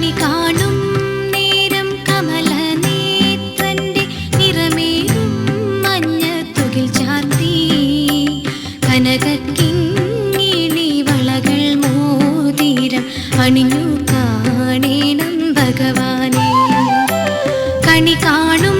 കണി കാണും നേരം കമലനേത്രന്റെ നിറമേറും മഞ്ഞത്തുകിൽ ചാർത്തി കനകക്കിങ്ങിണി വളകൾ മോതിരം അണിഞ്ഞു കാണേണം ഭഗവാനെ. കണി കാണും